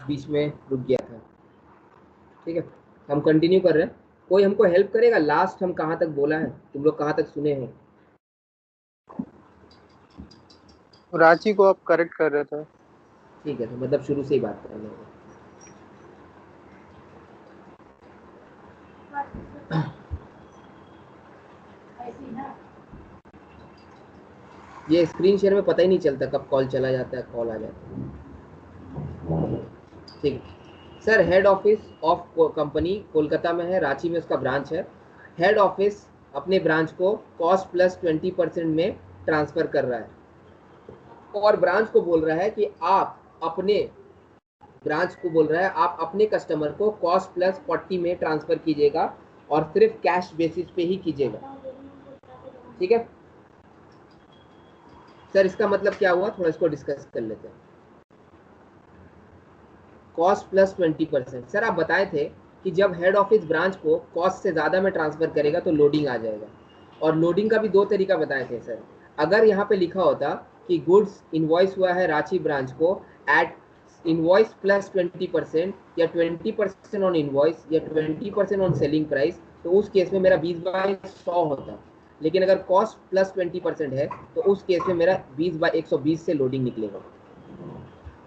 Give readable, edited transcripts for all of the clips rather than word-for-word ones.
बीच में रुक गया था। ठीक है, हम कंटिन्यू कर रहे हैं। कोई हमको हेल्प करेगा, लास्ट हम कहाँ तक बोला है, तुम लोग कहाँ तक सुने हैं? रांची को आप करेक्ट कर रहे थे। ठीक है, तो मतलब शुरू से ही बात करेंगे। ये स्क्रीन शेयर में पता ही नहीं चलता कब कॉल चला जाता है, कॉल आ जाता है। ठीक है sir, head office of company Kolkata में है, रांची में उसका ब्रांच है। हेड ऑफिस अपने ब्रांच को कॉस्ट प्लस 20% में ट्रांसफर कर रहा है और ब्रांच को बोल रहा है कि आप अपने कस्टमर को कॉस्ट प्लस 40 में ट्रांसफर कीजिएगा और सिर्फ कैश बेसिस पे ही कीजिएगा। ठीक है सर, इसका मतलब क्या हुआ, थोड़ा इसको डिस्कस कर लेते हैं। कॉस्ट प्लस 20%, सर आप बताए थे कि जब हेड ऑफिस ब्रांच को कॉस्ट से ज़्यादा में ट्रांसफर करेगा तो लोडिंग आ जाएगा, और लोडिंग का भी दो तरीका बताए थे सर। अगर यहाँ पे लिखा होता कि गुड्स इन्वॉइस हुआ है रांची ब्रांच को एट इन्वॉइस प्लस 20% या 20% ऑन इन्वॉइस या 20% ऑन सेलिंग प्राइस, तो उस केस में मेरा 20/100 होता। लेकिन अगर कॉस्ट प्लस 20% है तो उस केस में मेरा 20/120 से लोडिंग निकलेगा।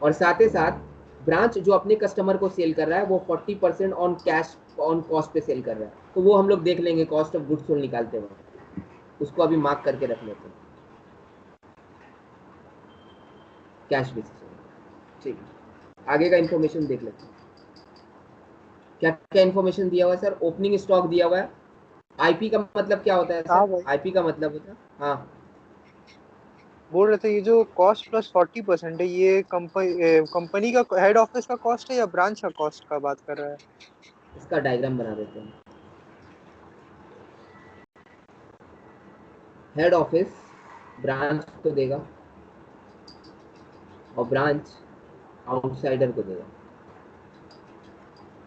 और साथ ही साथ ब्रांच जो अपने कस्टमर को सेल कर रहा है वो 40% ऑन कैश ऑन कॉस्ट पे सेल कर रहा है, तो वो हम लोग देख लेंगे कॉस्ट ऑफ गुड्स सोल्ड निकालते हुए, उसको अभी मार्क करके रख लेते हैं कैश बेसिस। ठीक है, आगे का इन्फॉर्मेशन देख लेते हैं। क्या क्या इन्फॉर्मेशन दिया हुआ है सर? ओपनिंग स्टॉक दिया हुआ है। आईपी का मतलब क्या होता है हाँ सर? भाई, आईपी का मतलब होता है, हाँ बोल रहे थे ये जो कॉस्ट प्लस 40% है, ये कंपनी का हेड ऑफिस का कॉस्ट है या ब्रांच का कॉस्ट का बात कर रहा है? इसका डायग्राम बना देते हैं। हेड ऑफिस ब्रांच को देगा और ब्रांच आउटसाइडर को देगा।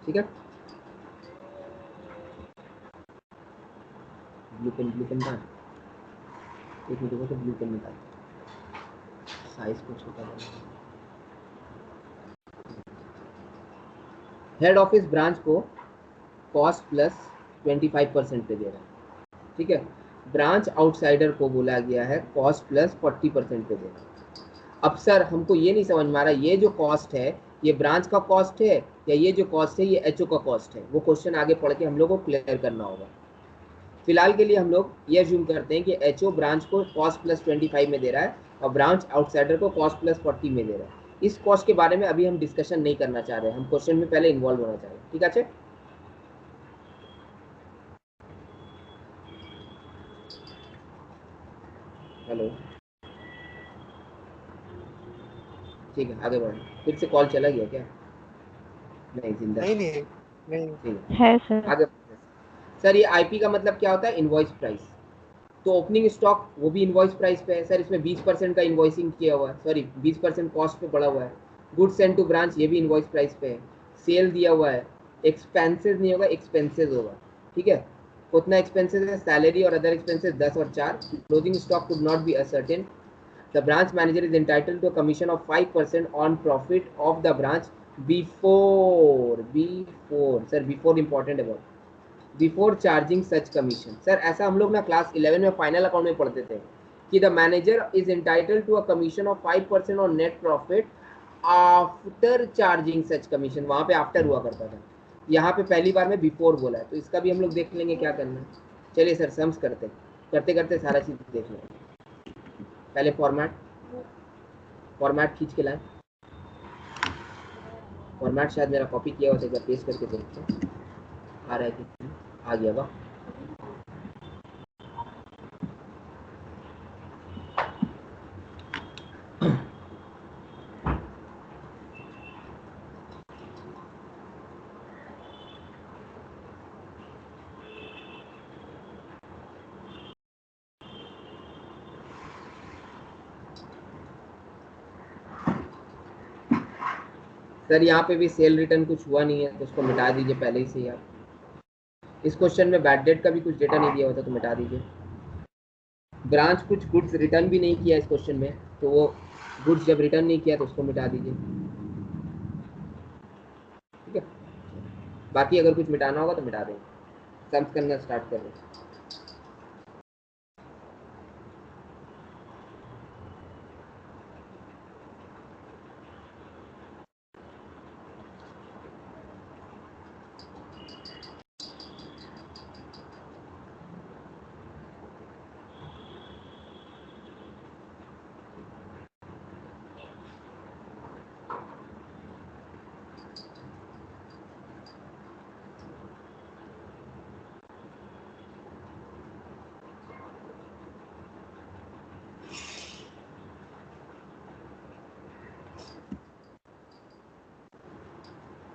ठीक है, ब्लू पेन का एक मिनट को ब्लू पेन निकाल, साइज को छोटा करना। हेड ऑफिस ब्रांच को कॉस्ट प्लस 25% पे दे रहा है। ठीक है, ब्रांच आउटसाइडर को बोला गया है कॉस्ट प्लस 40% पे देना। अब सर हमको ये नहीं समझ में आ रहा, ये जो कॉस्ट है ये ब्रांच का कॉस्ट है या ये जो कॉस्ट है ये एचओ का कॉस्ट है? वो क्वेश्चन आगे पढ़ के हम लोग को क्लियर करना होगा। फिलहाल के लिए हम लोग ये अज्यूम करते हैं कि एचओ ब्रांच को कॉस्ट प्लस 25 में दे रहा है और ब्रांच आउटसाइडर को कॉस्ट प्लस 40 में दे रहा है। इस कॉस्ट के बारे में अभी हम डिस्कशन नहीं करना चाह रहे हैं, हम क्वेश्चन में पहले इन्वॉल्व होना चाह रहे हैं। ठीक है, हेलो, ठीक है आगे बढ़ो। फिर से कॉल चला गया क्या? नहीं, जिंदा नहीं है। नहीं नहीं। ठीक है सर। है आगे। सर ये आईपी का मतलब क्या होता है? Invoice price. तो ओपनिंग स्टॉक वो भी इनवॉइस प्राइस पे है सर, इसमें 20% का इन्वॉइसिंग किया हुआ है, सॉरी 20% कॉस्ट पे बढ़ा हुआ है। गुड्स सेंड टू ब्रांच ये भी इनवॉइस प्राइस पे है। सेल दिया हुआ है, एक्सपेंसेस नहीं होगा, एक्सपेंसेस होगा। ठीक है, उतना एक्सपेंसेस है, सैलरी और अदर एक्सपेंसेस 10 और 4। Closing stock could not B ascertain. The branch manager is entitled to a commission of 5% on profit of the branch before sir, before important about before charging such commission. Sir ऐसा हम लोग ना class 11 में final account में पढ़ते थे कि the manager is entitled to a commission of 5% on net profit after charging such commission. वहां पे आफ्टर हुआ करता था, यहाँ पे पहली बार में बिफोर बोला है, तो इसका भी हम लोग देख लेंगे क्या करना है। चलिए सर, सम्स करते करते सारा चीज देख लेंगे। पहले फॉर्मेट खींच के लाए। फॉर्मेट शायद मेरा कॉपी किया हुआ था, एक बार पेस्ट करके देखते हैं आ रहा है कि आ गया वाह। सर यहाँ पे भी सेल रिटर्न कुछ हुआ नहीं है तो उसको मिटा दीजिए पहले ही से यार। इस क्वेश्चन में बैड डेट का भी कुछ डेटा नहीं दिया होता तो मिटा दीजिए। ब्रांच कुछ गुड्स रिटर्न भी नहीं किया इस क्वेश्चन में, तो वो गुड्स जब रिटर्न नहीं किया तो उसको मिटा दीजिए। बाकी अगर कुछ मिटाना होगा तो मिटा देंगे। सम्स करना स्टार्ट कर दें।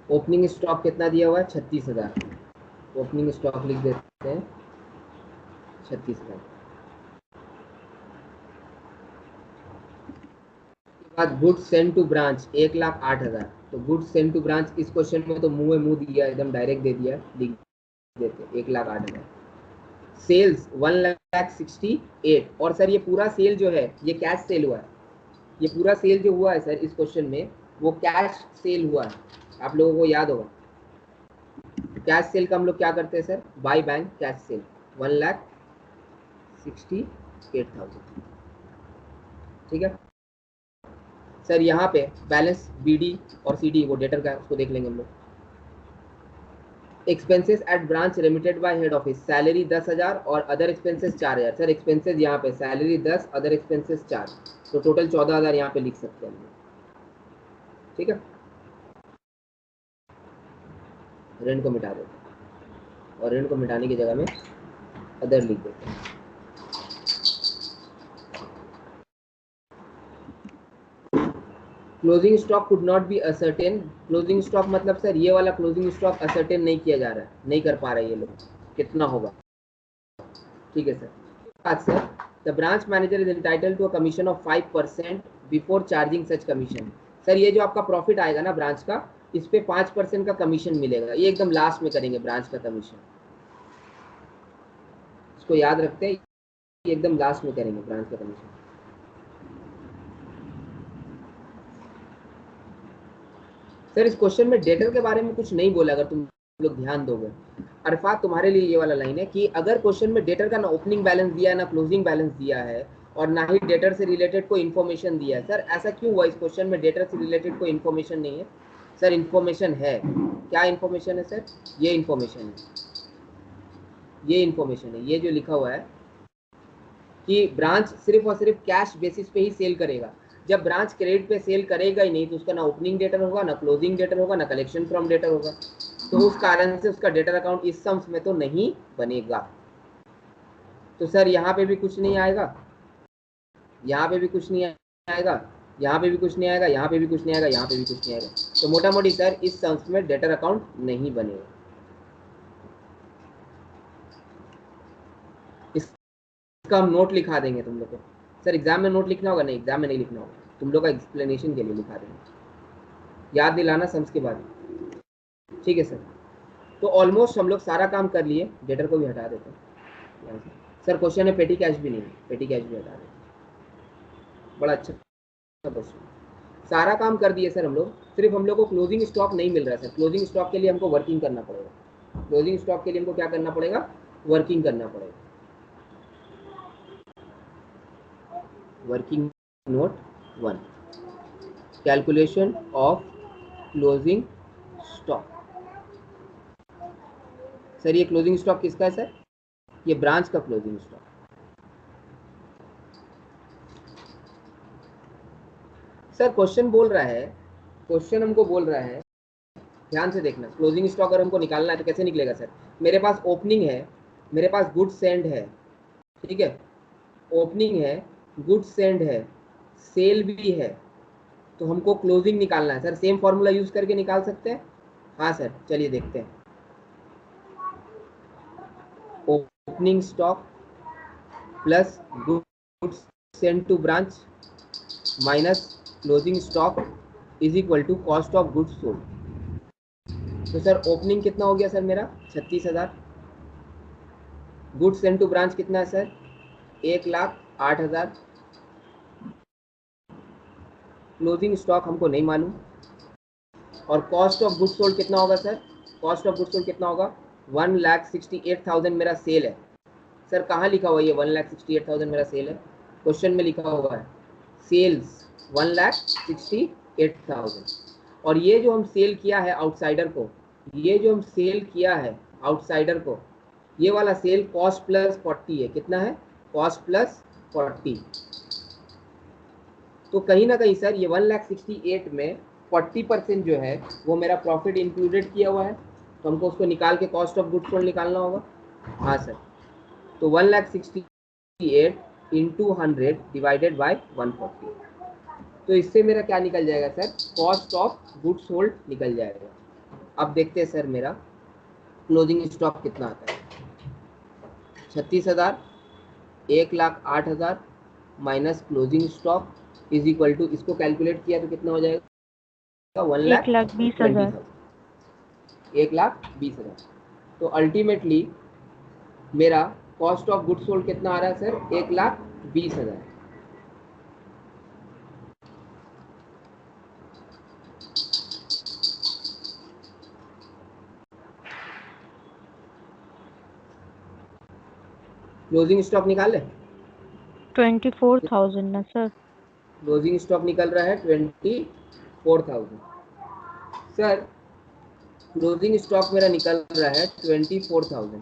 ओपनिंग स्टॉक कितना दिया हुआ है? 36,000। ओपनिंग स्टॉक लिख देते हैं 36,000। बाद गुड्स सेंड टू ब्रांच 1,08,000। तो गुड्स सेंड टू ब्रांच इस क्वेश्चन में तो मुंह में मुंह दिया, एकदम डायरेक्ट दे दिया, लिख देते 1,08,000। सेल्स 1,68,000। और सर ये पूरा सेल जो है ये कैश सेल हुआ है। ये पूरा सेल जो हुआ है सर इस क्वेश्चन में वो कैश सेल हुआ है। आप लोगों को याद होगा कैश सेल का हम लोग क्या करते हैं sir? By bank cash cell 1,68,000। ठीक है सर। यहाँ पे बैलेंस बीडी और सीडी वो डेटर का है, उसको देख लेंगे हम लोग। Expenses at branch remitted bye head office, salary 10,000 और अदर एक्सपेंसेस 4,000। सर एक्सपेंसेस यहाँ पे सैलरी 10, अदर एक्सपेंसेस 4, तो टोटल 14,000 यहाँ पे लिख सकते हैं हम लोग। ठीक है, रेंट को मिटा देते हैं और रेंट को मिटाने की जगह में अदर लिख देते हैं। Closing stock could not B ascertain. Closing stock मतलब सर ये वाला क्लोजिंग स्टॉक असर्टेन नहीं किया जा रहा है, नहीं कर पा रहे ये लोग कितना होगा। ठीक है सर। आज sir the branch manager is entitled to a commission of 5% before charging such commission. Sir ये जो आपका प्रॉफिट आएगा ना ब्रांच का, इस पे 5% का कमीशन मिलेगा। ये एकदम लास्ट में करेंगे ब्रांच का कमीशन, इसको याद रखते हैं, ये एकदम लास्ट में करेंगे ब्रांच का कमीशन। सर इस क्वेश्चन में डेटर के बारे में कुछ नहीं बोला, अगर तुम लोग ध्यान दोगे। अरफात तुम्हारे लिए ये वाला लाइन है कि अगर क्वेश्चन में डेटर का ना ओपनिंग बैलेंस दिया है ना क्लोजिंग बैलेंस दिया है और ना ही डेटर से रिलेटेड कोई इन्फॉर्मेशन दिया है, सर ऐसा क्यों हुआ? इस क्वेश्चन में डेटर से रिलेटेड कोई इन्फॉर्मेशन नहीं है। सर इन्फॉर्मेशन है। क्या इन्फॉर्मेशन है सर? ये इन्फॉर्मेशन है, ये इन्फॉर्मेशन है। ये जो लिखा हुआ है कि ब्रांच सिर्फ और सिर्फ कैश बेसिस पे ही सेल करेगा। जब ब्रांच क्रेडिट पे सेल करेगा ही नहीं तो उसका ना ओपनिंग डेटर होगा, ना क्लोजिंग डेटर होगा, ना कलेक्शन फ्रॉम डेटर होगा। तो उस कारण से उसका डेटर अकाउंट इस सम्स में तो नहीं बनेगा। तो सर यहाँ पे भी कुछ नहीं आएगा, यहाँ पे भी कुछ नहीं आएगा, यहाँ पे भी कुछ नहीं आएगा, यहाँ पे भी कुछ नहीं आएगा, यहाँ पे भी कुछ नहीं आएगा। तो मोटा मोटी सर इस सम्स में डेटर अकाउंट नहीं बनेगा। इसका हम नोट लिखा देंगे तुम लोग को। सर एग्जाम में नोट लिखना होगा? नहीं, एग्जाम में नहीं लिखना होगा, तुम लोग का एक्सप्लेनेशन के लिए लिखा देंगे, याद दिलाना सम्स के बाद। ठीक है सर। तो ऑलमोस्ट हम लोग सारा काम कर लिए, डेटर को भी हटा देते हैं यहाँ से। सर क्वेश्चन है पेटी कैश भी नहीं है, पेटी कैश भी हटा देते हैं। बड़ा अच्छा क्वेश्चन। सारा काम कर दिए सर हम लोग, सिर्फ हम लोग को क्लोजिंग स्टॉक नहीं मिल रहा है सर। क्लोजिंग स्टॉक के लिए हमको वर्किंग करना पड़ेगा। क्लोजिंग स्टॉक के लिए हमको क्या करना पड़ेगा? वर्किंग करना पड़ेगा। Working note 1, calculation of closing stock. Sir ये क्लोजिंग स्टॉक किसका है सर? ये ब्रांच का क्लोजिंग स्टॉक। सर क्वेश्चन बोल रहा है, क्वेश्चन हमको बोल रहा है, ध्यान से देखना, क्लोजिंग स्टॉक अगर हमको निकालना है तो कैसे निकलेगा सर? मेरे पास ओपनिंग है, मेरे पास गुड सेंड है, ठीक है, ओपनिंग है, गुड सेंड है, सेल भी है, तो हमको क्लोजिंग निकालना है सर। सेम फॉर्मूला यूज करके निकाल सकते हैं? हाँ सर, चलिए देखते हैं। Opening stock plus good send to branch minus closing stock is equal to cost of goods sold. तो सर ओपनिंग कितना हो गया सर मेरा? 36,000। गुड सेंड टू ब्रांच कितना है सर? 1,08,000। क्लोजिंग स्टॉक हमको नहीं मालूम। और कॉस्ट ऑफ गुड्स सोल्ड कितना होगा sir? Cost of goods sold कितना होगा? 1,68,000 मेरा सेल है। सर कहाँ लिखा हुआ है ये 1,68,000 मेरा सेल है? क्वेश्चन में लिखा हुआ है सेल्स 1,68,000। और ये जो हम सेल किया है आउटसाइडर को, ये जो हम सेल किया है आउटसाइडर को, ये वाला सेल कॉस्ट प्लस 40 है। कितना है? Cost plus 40। तो कहीं ना कहीं सर ये 1,68,000 में 40% जो है वो मेरा प्रॉफिट इंक्लूडेड किया हुआ है, तो हमको उसको निकाल के कॉस्ट ऑफ गुड्स सोल्ड निकालना होगा। हाँ सर, तो 1,68,000 इंटू 100 डिवाइडेड बाई 140, तो इससे मेरा क्या निकल जाएगा sir? Cost of goods sold निकल जाएगा। अब देखते हैं सर मेरा क्लोजिंग स्टॉक कितना आता है। 36,000, 1,08,000 minus closing stock is equal to, इसको कैलकुलेट किया तो कितना हो जाएगा? 1,20,000। 1,20,000। तो अल्टीमेटली मेरा कॉस्ट ऑफ गुड्स सोल्ड कितना आ रहा है सर? 1,20,000। क्लोजिंग स्टॉक निकाल ले। 24,000 ना सर? क्लोजिंग स्टॉक निकल रहा है 24,000। सर क्लोजिंग स्टॉक मेरा निकल रहा है 24,000,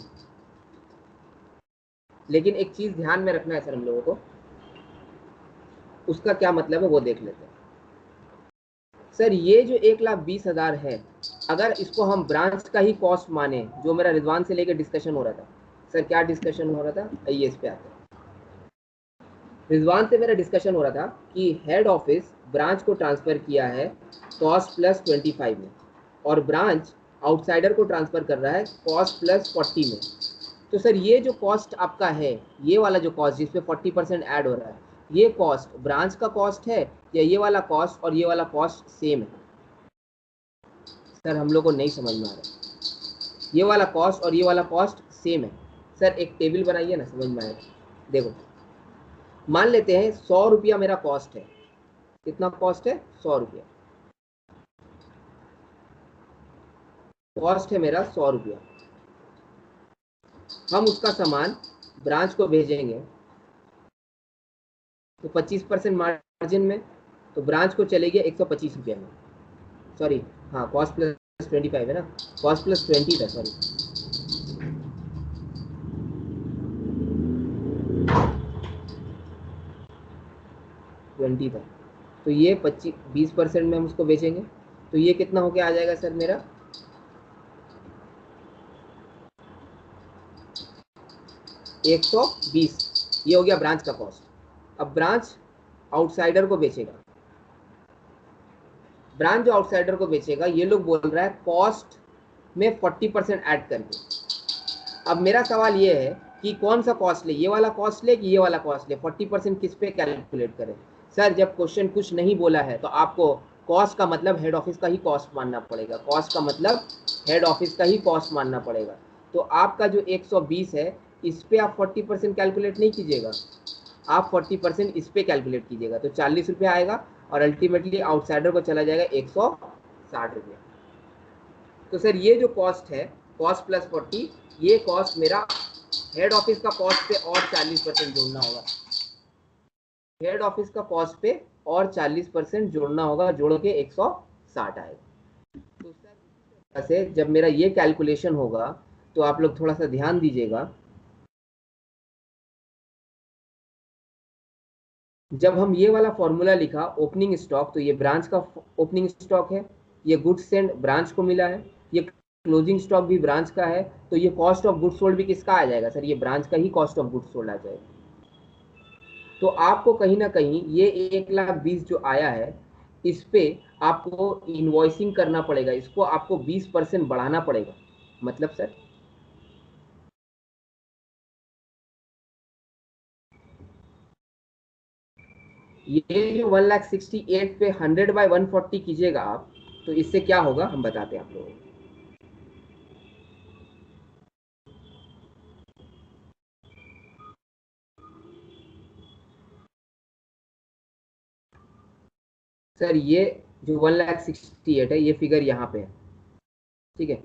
लेकिन एक चीज ध्यान में रखना है सर हम लोगों को, उसका क्या मतलब है वो देख लेते हैं। सर ये जो 1,20,000 है, अगर इसको हम ब्रांच का ही कॉस्ट माने, जो मेरा रिजवान से लेकर डिस्कशन हो रहा था। सर क्या डिस्कशन हो रहा था? आइए इस पे आते हैं। रिजवान से मेरा डिस्कशन हो रहा था कि हेड ऑफिस ब्रांच को ट्रांसफर किया है कॉस्ट प्लस 25 में, और ब्रांच आउटसाइडर को ट्रांसफर कर रहा है कॉस्ट प्लस 40 में। तो सर ये जो कॉस्ट आपका है, ये वाला जो कॉस्ट जिसपे 40% ऐड हो रहा है, ये कॉस्ट ब्रांच का कॉस्ट है या ये वाला कॉस्ट और ये वाला कॉस्ट सेम है? सर हम लोग को नहीं समझ में आ रहा। ये वाला कॉस्ट और ये वाला कॉस्ट सेम है। सर एक टेबल बनाइए ना, समझ में आएगा। देखो मान लेते हैं 100 रुपया मेरा कॉस्ट है। कितना कॉस्ट है? 100 रुपया कॉस्ट है मेरा, 100 रुपया। हम उसका सामान ब्रांच को भेजेंगे तो 25% मार्जिन में, तो ब्रांच को चले गया 125 रुपया में। सॉरी, हाँ कॉस्ट प्लस 25 है ना, कॉस्ट प्लस 20 था, सॉरी। था, तो ये 20% में हम उसको बेचेंगे, तो ये कितना होके आ जाएगा सर मेरा? 120। ये हो गया ब्रांच का कॉस्ट। अब ब्रांच आउटसाइडर को बेचेगा, ब्रांच जो आउटसाइडर को बेचेगा, ये लोग बोल रहा है कॉस्ट में 40% ऐड करके। अब मेरा सवाल ये है कि कौन सा कॉस्ट ले, ये वाला कॉस्ट ले कि ये वाला कॉस्ट ले? 40% किस पे कैलकुलेट करें? सर जब क्वेश्चन कुछ नहीं बोला है तो आपको कॉस्ट का मतलब हेड ऑफिस का ही कॉस्ट मानना पड़ेगा, कॉस्ट का मतलब हेड ऑफिस का ही कॉस्ट मानना पड़ेगा। तो आपका जो 120 है, इस पे आप 40% कैलकुलेट नहीं कीजिएगा, आप 40% इस पे कैलकुलेट कीजिएगा, तो 40 रुपये आएगा और अल्टीमेटली आउटसाइडर को चला जाएगा 160 रुपये। तो सर ये जो कॉस्ट है, कॉस्ट प्लस 40, ये कॉस्ट मेरा हेड ऑफिस का कॉस्ट पे और 40% जोड़ना होगा, हेड ऑफिस का कॉस्ट पे और 40% जोड़ना होगा, जोड़ के 160 आएगा। तो सर से जब मेरा ये कैलकुलेशन होगा तो आप लोग थोड़ा सा ध्यान दीजिएगा। जब हम ये वाला फॉर्मूला लिखा ओपनिंग स्टॉक, तो ये ब्रांच का ओपनिंग स्टॉक है, ये गुड्स सेंड ब्रांच को मिला है, ये क्लोजिंग स्टॉक भी ब्रांच का है, तो ये कॉस्ट ऑफ गुड्स सोल्ड भी किसका आ जाएगा सर? ये ब्रांच का ही कॉस्ट ऑफ गुड्स सोल्ड आ जाएगा। तो आपको कहीं ना कहीं ये 1,20,000 जो आया है, इस पे आपको इनवॉइसिंग करना पड़ेगा, इसको आपको 20% बढ़ाना पड़ेगा। मतलब सर ये जो 1,68,000 पे 100/140 कीजिएगा आप, तो इससे क्या होगा हम बताते हैं आप लोगों को। सर ये जो 1,68,000 है, ये फिगर यहाँ पे है, ठीक है।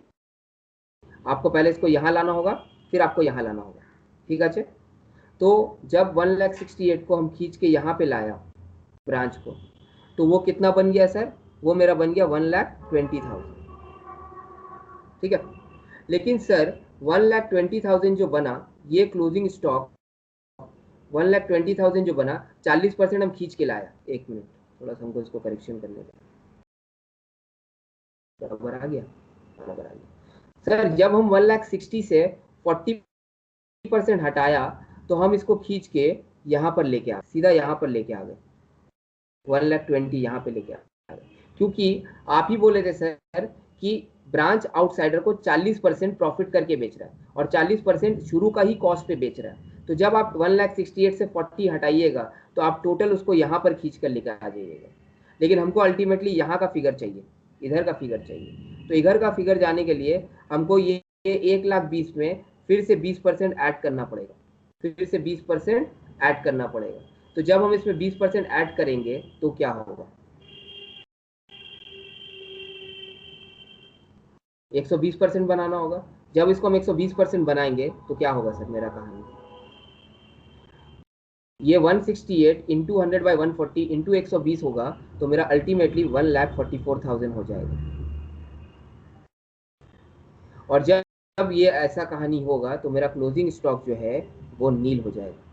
आपको पहले इसको यहाँ लाना होगा, फिर आपको यहाँ लाना होगा, ठीक है। तो जब 1,68,000 को हम खींच के यहाँ पे लाया ब्रांच को, तो वो कितना बन गया सर, वो मेरा बन गया 1,20,000, ठीक है। लेकिन सर 1,20,000 जो बना, ये क्लोजिंग स्टॉक 1,20,000 जो बना, 40% हम खींच के लाया। एक मिनट, थोड़ा सा हमको इसको करेक्शन करने का, बराबर आ गया, बराबर आ गया। सर जब हम 1,60,000 से 40% हटाया, तो हम इसको खींच के यहाँ पर लेके आ, सीधा यहाँ पर लेके आ गए, 1,20,000 यहाँ पे लेके आ गए, क्योंकि आप ही बोले थे सर कि ब्रांच आउटसाइडर को 40% प्रॉफिट करके बेच रहा है और 40% शुरू का ही कॉस्ट पे बेच रहा है। तो जब आप 1,68,000 से 40 हटाइएगा, तो आप टोटल उसको यहाँ पर खींच कर लेकर आ जाइएगा। लेकिन हमको अल्टीमेटली यहाँ का फिगर चाहिए, इधर का फिगर चाहिए। तो इधर का फिगर जाने के लिए हमको ये 1,20,000 में फिर से 20% ऐड करना पड़ेगा, फिर से 20% ऐड करना पड़ेगा। तो जब हम इसमें 20% ऐड करेंगे तो क्या होगा, 120% बनाना होगा। जब इसको हम 120% बनाएंगे तो क्या होगा सर मेरा कहानी, ये 168 इंटू 100/140 इंटू 120 होगा, तो मेरा अल्टीमेटली 1,44,000 हो जाएगा। और जब ये ऐसा कहानी होगा तो मेरा क्लोजिंग स्टॉक जो है वो नील हो जाएगा।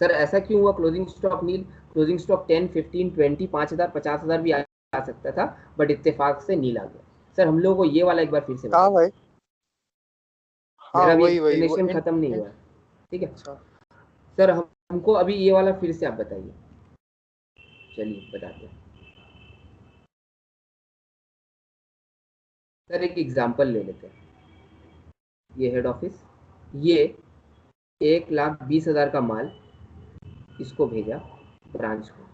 सर ऐसा क्यों हुआ closing stock nil? Closing stock 10, 15, 20, 5,000, 50,000 भी आ सकता था, बट इत्तेफाक से नील आ गया। सर हम लोगों को ये वाला एक बार फिर से हाँ भाई, हाँ मेरा अभी वही वही वो एक्सप्लेनेशन खत्म नहीं हुआ है, ठीक है। अच्छा सर हमको अभी ये वाला फिर से आप बताइए, चलिए बताते हैं। सर एक एग्जांपल ले लेते हैं, ये हेड ऑफिस, ये 1,20,000 का माल इसको भेजा ब्रांच को,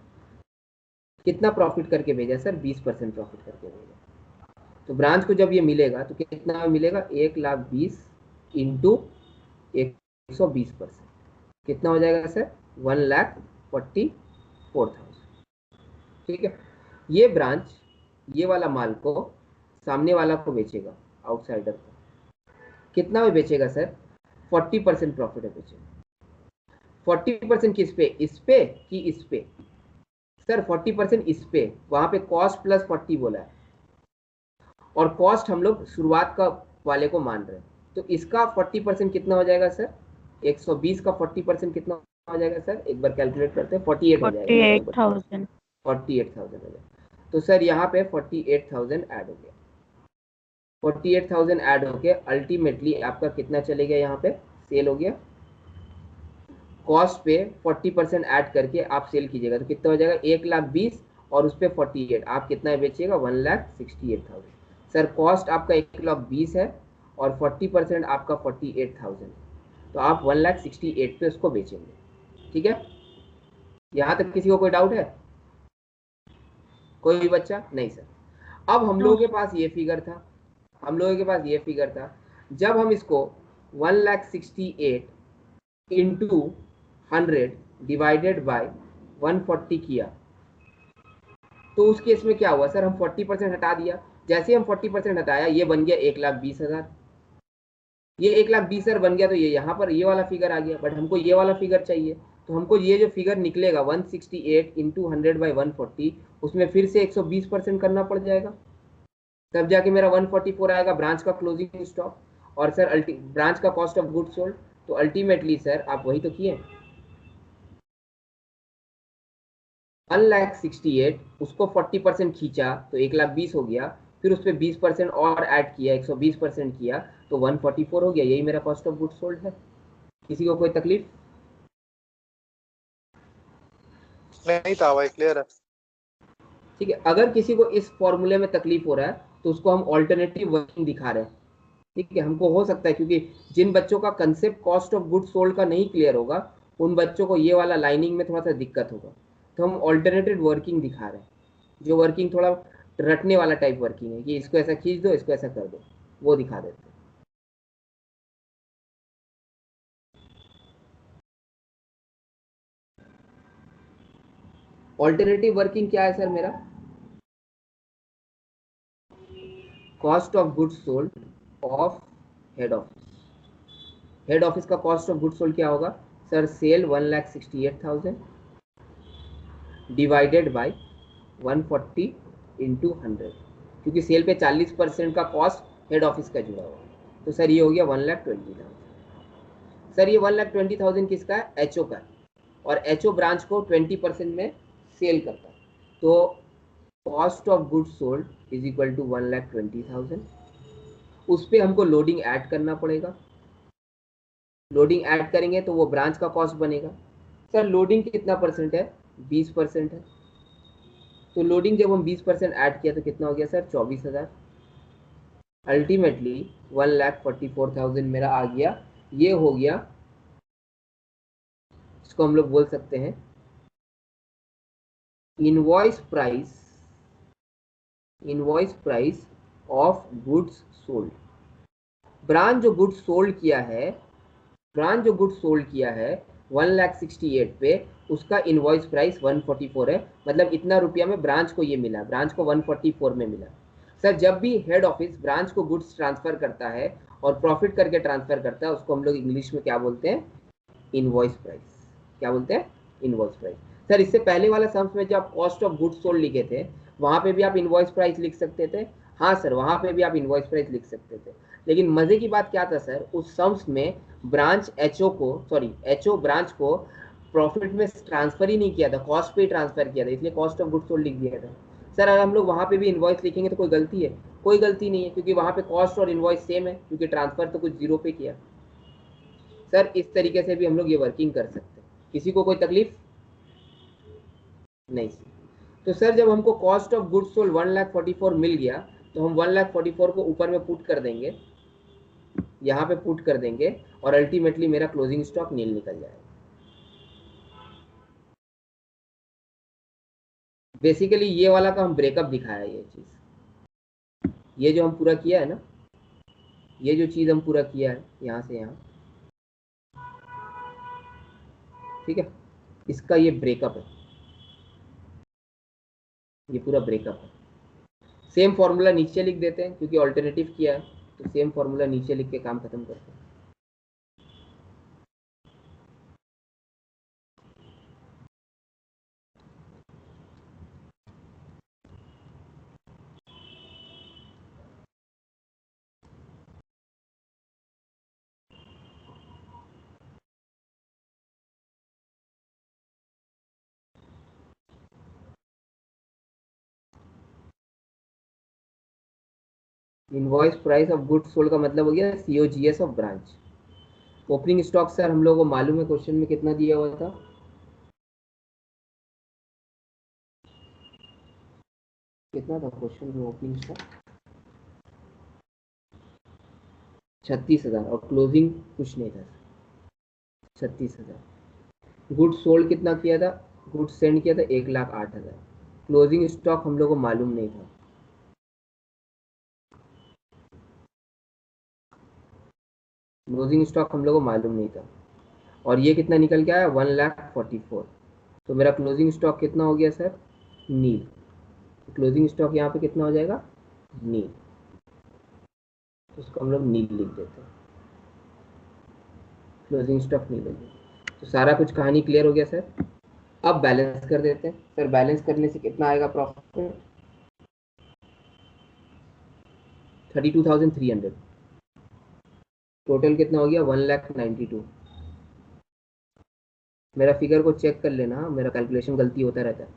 कितना प्रॉफिट करके भेजा सर, 20% प्रॉफिट करके भेजा। तो ब्रांच को जब ये मिलेगा तो कितना मिलेगा, 1,20,000 इंटू 120%, कितना हो जाएगा सर, 1,44,000, ठीक है। ये ब्रांच ये वाला माल को सामने वाला को बेचेगा, आउटसाइडर को, कितना में बेचेगा सर, 40% प्रॉफिट में बेचेगा। 40% किस पे, इस पे कि इस पे, सर 40% इस पे, वहां पे कॉस्ट प्लस 40 बोला है, और कॉस्ट हम लोग शुरुआत का वाले को मान रहे हैं। तो इसका 40% कितना हो जाएगा सर, 120 का 40% कितना हो जाएगा सर, एक बार कैलकुलेट करते हैं, 48 हो जाएगा ना, 48,000। 48,000 हो जाएगा। तो सर यहाँ पे 48,000 ऐड हो गया, 48,000 ऐड हो गया, अल्टीमेटली आपका कितना चले गया, यहाँ पे सेल हो गया। कॉस्ट पे 40% ऐड करके आप सेल कीजिएगा तो कितना हो जाएगा, 1,20,000 और उस पर 48, आप कितना बेचिएगा, 1,68,000। सर कॉस्ट आपका 1,20,000 है और 40% आपका 48,000, तो आप 1,68,000 पे उसको बेचेंगे, ठीक है। यहाँ तक किसी को कोई डाउट है, कोई भी बच्चा नहीं सर। अब हम लोगों के पास ये फिगर था, हम लोगों के पास ये फिगर था, जब हम इसको 1,68,000 इंटू 100 डिवाइडेड बाय 140 किया, तो उस केस में क्या हुआ सर, हम 40% हटा दिया। जैसे हम 40% हटाया, ये बन गया 1,20,000, ये 1,20,000 बन गया, तो ये यहाँ पर ये वाला फिगर आ गया, बट हमको ये वाला फिगर चाहिए। तो हमको ये जो फिगर निकलेगा 168 इंटू 100/140, उसमें फिर से 120% करना पड़ जाएगा, तब जाके मेरा 144 आएगा ब्रांच का क्लोजिंग स्टॉक, और सर ब्रांच का कॉस्ट ऑफ गुड सोल्ड। तो अल्टीमेटली सर आप वही तो किए, 1,68,000 उसको 40% खींचा तो 1,20,000 हो गया, फिर उस पर 20% और ऐड किया, 120% किया, तो 144 हो गया। यही मेरा कॉस्ट ऑफ गुड सोल्ड है। किसी को कोई तकलीफ? नहीं था भाई, क्लियर है। ठीक है, अगर किसी को इस फॉर्मूले में तकलीफ हो रहा है तो उसको हम ऑल्टरनेटिव वर्किंग दिखा रहे हैं, ठीक है। हमको हो सकता है, क्योंकि जिन बच्चों का concept cost of good sold का नहीं क्लियर होगा, उन बच्चों को ये वाला लाइनिंग में थोड़ा सा दिक्कत होगा, तो हम ऑल्टरनेटिव वर्किंग दिखा रहे हैं, जो वर्किंग थोड़ा रटने वाला टाइप वर्किंग है, कि इसको ऐसा खींच दो, इसको ऐसा कर दो, वो दिखा देते हैं। ऑल्टरनेटिव वर्किंग क्या है सर मेरा, cost of goods sold of head office. Head office का कॉस्ट ऑफ गुड सोल्ड क्या होगा sir? Sale 1,68,000 divided by 140 into 100, क्योंकि सेल पे 40% का कॉस्ट हेड ऑफिस का जुड़ा हुआ है। तो सर ये हो गया 1,20,000। सर ये 1,20,000 किसका है? एचओ का है, और एचओ ब्रांच को 20% में सेल करता है। तो cost of goods sold is equal to 1,20,000। उस पर हमको लोडिंग ऐड करना पड़ेगा। लोडिंग ऐड करेंगे तो वो ब्रांच का कॉस्ट बनेगा। सर लोडिंग कितना परसेंट है? 20% है। तो लोडिंग जब हम 20% ऐड किया तो कितना हो गया सर? 24,000। अल्टीमेटली 1,44,000 मेरा आ गया। ये हो गया, इसको हम लोग बोल सकते हैं invoice price of goods sold. Branch जो गुड्स सोल्ड किया है, 1,68,000 पे, उसका इनवॉइस प्राइस 144 है। मतलब इतना रुपया में ब्रांच को ये मिला, ब्रांच को 144 में मिला। सर जब भी हेड ऑफिस ब्रांच को गुड्स ट्रांसफर करता है और प्रॉफिट करके ट्रांसफर करता है, उसको हम लोग इंग्लिश में क्या बोलते हैं? Invoice price. क्या बोलते हैं? Invoice price. सर इससे पहले वाला सम्स में जब आप कॉस्ट ऑफ गुड्स सोल्ड लिखे थे, वहां पे भी आप इनवॉइस प्राइस लिख सकते थे। हाँ सर, वहां पे भी आप इनवॉइस प्राइस लिख सकते थे। लेकिन मजे की बात क्या था सर, उस सम्स में ब्रांच एचओ ब्रांच को प्रॉफिट में ट्रांसफर ही नहीं किया था, कॉस्ट पे ही ट्रांसफर किया था, इसलिए कॉस्ट ऑफ गुड्स सोल्ड लिख दिया था। सर अगर हम लोग वहां पे भी इनवॉइस लिखेंगे तो कोई गलती है? कोई गलती नहीं है, क्योंकि वहां पे कॉस्ट और इनवॉइस सेम है, क्योंकि ट्रांसफर तो कुछ जीरो पे किया। सर इस तरीके से भी हम लोग ये वर्किंग कर सकते हैं। किसी को कोई तकलीफ नहीं? तो सर जब हमको कॉस्ट ऑफ गुड्स सोल्ड 1,44,000 मिल गया, तो हम 1,44,000 को ऊपर में पुट कर देंगे, यहाँ पे पुट कर देंगे, और अल्टीमेटली मेरा क्लोजिंग स्टॉक नील निकल जाएगा। बेसिकली ये वाला का हम ब्रेकअप दिखाया है। ये चीज, ये जो हम पूरा किया है ना, ये जो चीज हम पूरा किया है यहाँ से यहाँ, ठीक है, इसका ये ब्रेकअप है, ये पूरा ब्रेकअप है। सेम फॉर्मूला नीचे लिख देते हैं, क्योंकि ऑल्टरनेटिव किया है, तो सेम फॉर्मूला नीचे लिख के काम खत्म करते हैं। Invoice price of goods sold का मतलब हो गया COGS of branch. Opening stock sir हम लोगों को मालूम है क्वेश्चन में कितना दिया हुआ था? कितना था क्वेश्चन में ओपनिंग स्टॉक? 36,000, और क्लोजिंग कुछ नहीं था, 36,000। गुड्स सोल्ड कितना किया था? गुड्स सेंड किया था 1,08,000। क्लोजिंग स्टॉक हम लोग को मालूम नहीं था। क्लोजिंग स्टॉक हम लोग को मालूम नहीं था, और ये कितना निकल के आया? 1,44,000। तो मेरा क्लोजिंग स्टॉक कितना हो गया सर? नील। क्लोजिंग स्टॉक यहाँ पे कितना हो जाएगा? नील। तो उसको हम लोग नील लिख देते हैं, क्लोजिंग स्टॉक नील हो गया। तो सारा कुछ कहानी क्लियर हो गया सर। अब बैलेंस कर देते हैं सर। बैलेंस करने से कितना आएगा प्रॉफिट? 32,300। टोटल कितना हो गया? 1,92,000। मेरा फिगर को चेक कर लेना, मेरा कैलकुलेशन गलती होता रहता है।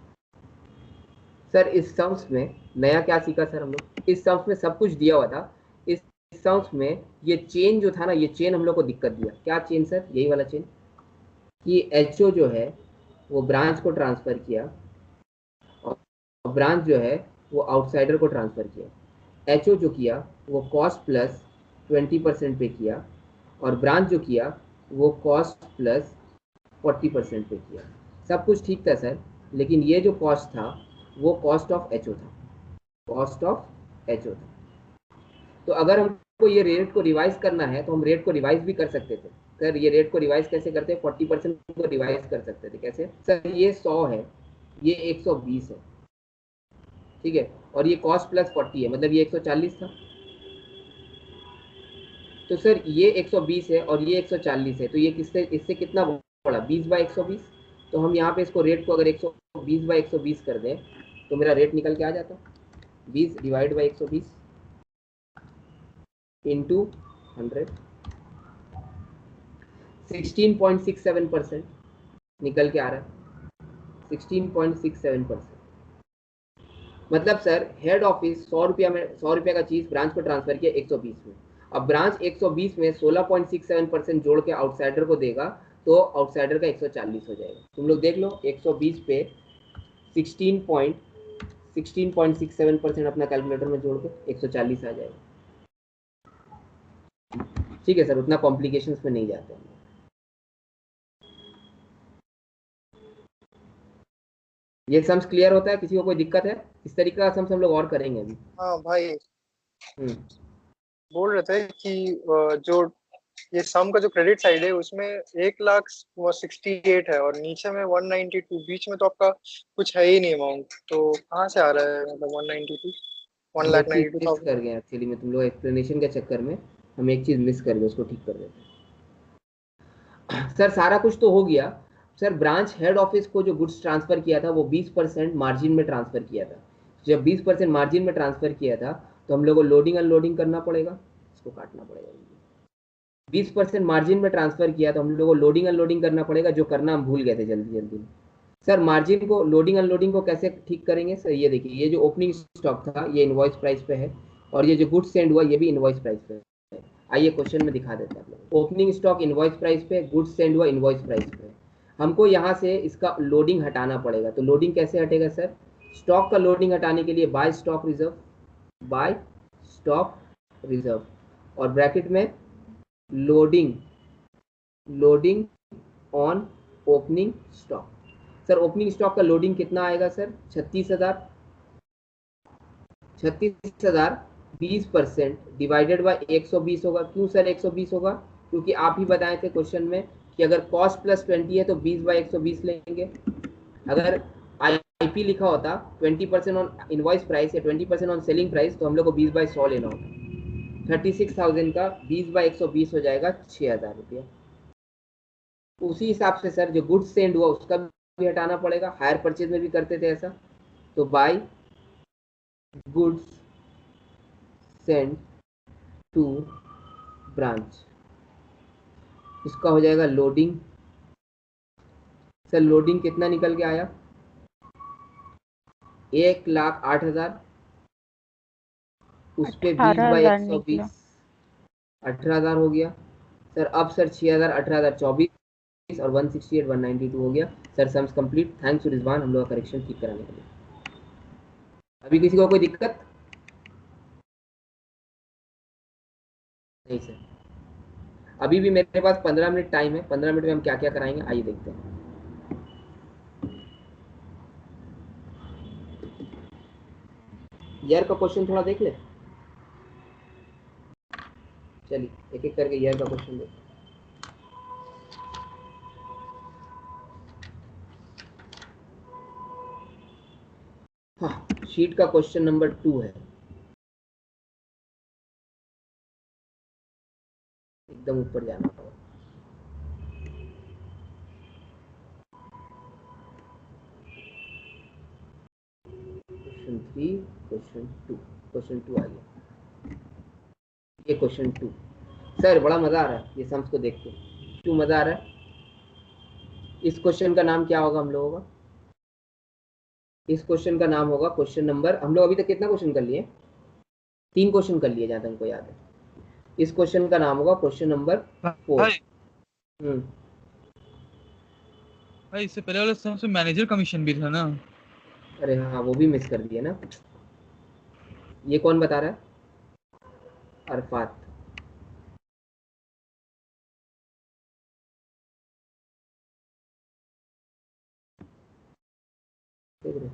सर इस सम्स में नया क्या सीखा सर हम लोग? इस सम्स में सब कुछ दिया हुआ था। इस सम्स में ये चेन जो था ना, ये चेन हम लोग को दिक्कत दिया। क्या चेन सर? यही वाला चेन, कि एचओ जो है वो ब्रांच को ट्रांसफर किया, और ब्रांच जो है वो आउटसाइडर को ट्रांसफर किया। एचओ जो किया वो कॉस्ट प्लस 20% पे किया, और ब्रांच जो किया वो कॉस्ट प्लस 40% पे किया। सब कुछ ठीक था सर, लेकिन ये जो कॉस्ट था वो कॉस्ट ऑफ एचओ था, कॉस्ट ऑफ एचओ था। तो अगर हमको ये रेट को रिवाइज करना है तो हम रेट को रिवाइज भी कर सकते थे। सर ये रेट को रिवाइज कैसे करते हैं? 40% को रिवाइज कर सकते थे। कैसे सर? ये 100 है, ये 120 है, ठीक है, और ये कॉस्ट प्लस 40 है, मतलब ये 140 था। तो सर ये 120 है और ये 140 है, तो ये किससे इससे कितना बड़ा, 20/120। तो हम यहाँ पे इसको रेट को अगर 120/120 कर दें तो मेरा रेट निकल के आ जाता, 20 डिवाइड बाई 120 इंटू 100, 16.67% निकल के आ रहा है, 16.67%। मतलब सर हेड ऑफिस 100 रुपया में 100 रुपया का चीज ब्रांच को ट्रांसफर किया 120 में। अब ब्रांच 120 में 16.67% जोड़ के आउटसाइडर को देगा तो आउटसाइडर का 140 हो जाएगा। तुम लोग देख लो 120 पे 16.67% अपना कैलकुलेटर में जोड़ के 140 आ जाएगा। ठीक है सर, उतना कॉम्प्लिकेशंस में नहीं जाते हैं। ये सम्स क्लियर होता है? किसी को कोई दिक्कत है? इस तरीके का सम्स हम लोग और करेंगे अभी। हाँ भाई, बोल रहे थे कि जो ये सम का जो क्रेडिट साइड है उसमें 1,68,000 है और नीचे में 192, बीच में तो आपका कुछ है ही नहीं अमाउंट, तो कहाँ से आ रहा है मतलब 192, हम एक चीज मिस 1,92,000? कर गए एक्चुअली में, तुम लोग एक्सप्लेनेशन के चक्कर में हम एक चीज मिस कर गए, उसको ठीक कर देते हैं। सर सारा कुछ तो हो गया सर। ब्रांच हेड ऑफिस को जो गुड्स ट्रांसफर किया था वो 20% मार्जिन में ट्रांसफर किया था। जब 20% मार्जिन में ट्रांसफर किया था तो हम लोग को लोडिंग अनलोडिंग करना पड़ेगा, इसको काटना पड़ेगा। 20% मार्जिन में ट्रांसफर किया तो हम लोग को लोडिंग अनलोडिंग करना पड़ेगा, जो करना हम भूल गए थे जल्दी जल्दी में। सर मार्जिन को, लोडिंग अनलोडिंग को कैसे ठीक करेंगे सर? ये देखिए, ये जो ओपनिंग स्टॉक था ये इनवॉइस प्राइस पे है और ये जो गुड्स सेंड हुआ ये भी इनवॉइस प्राइस पे है। आइए क्वेश्चन में दिखा देते हैं आप लोग। ओपनिंग स्टॉक इनवॉइस प्राइस पे, गुड्स सेंड हुआ इनवॉइस प्राइस पे। हमको यहाँ से इसका लोडिंग हटाना पड़ेगा, तो लोडिंग कैसे हटेगा सर? स्टॉक का लोडिंग हटाने के लिए by stock reserve, by stock reserve और ब्रैकेट में loading, loading on opening stock. Sir opening stock का लोडिंग कितना आएगा सर? 36,000। 36,000 20% डिवाइडेड बाय 120 होगा। क्यों सर 120 होगा? क्योंकि आप ही बताए थे क्वेश्चन में कि अगर कॉस्ट प्लस 20 है तो 20/120 लेंगे। अगर आईपी लिखा होता 20% ऑन इनवॉइस प्राइस या 20% ऑन सेलिंग प्राइस तो हम लोग को 20/100 लेना होता। 36,000 का 20/120 हो जाएगा 6,000 रुपया। उसी हिसाब से सर जो गुड्स सेंड हुआ उसका भी हटाना पड़ेगा, हायर परचेज में भी करते थे ऐसा। तो by goods send to branch, इसका हो जाएगा लोडिंग। सर लोडिंग कितना निकल के आया? 1,08,000, उस पे 20/120 18,000 हो गया सर। अब सर 6,000 18,000 24 और 168 192 हो गया sir. Sums complete. Thanks to Rizwan हम लोग का करेक्शन ठीक कराने के लिए। अभी किसी को कोई दिक्कत नहीं सर? अभी भी मेरे पास 15 मिनट टाइम है, 15 मिनट में हम क्या क्या कराएंगे आइए देखते हैं। ईयर का क्वेश्चन थोड़ा देख ले, चलिए एक एक करके ईयर का क्वेश्चन देखते हैं। हाँ, शीट का क्वेश्चन नंबर 2 है, एकदम ऊपर जाना होगा। क्वेश्चन 3, क्वेश्चन 2 आ गया। ये क्वेश्चन 2 सर बड़ा मजा आ रहा है ये सम्स को देख के। क्यों मजा आ रहा है? इस क्वेश्चन का नाम क्या होगा हम लोगों का? इस क्वेश्चन का नाम होगा क्वेश्चन नंबर, हम लोग अभी तक कितना क्वेश्चन कर लिए? 3 क्वेश्चन कर लिए जहां तक हमको याद है। इस क्वेश्चन का नाम होगा क्वेश्चन नंबर 4। भाई इससे पहले वाले सम से मैनेजर कमीशन भी था ना? अरे हाँ वो भी मिस कर दिया ना। ये कौन बता रहा है? अरफात। देख रहे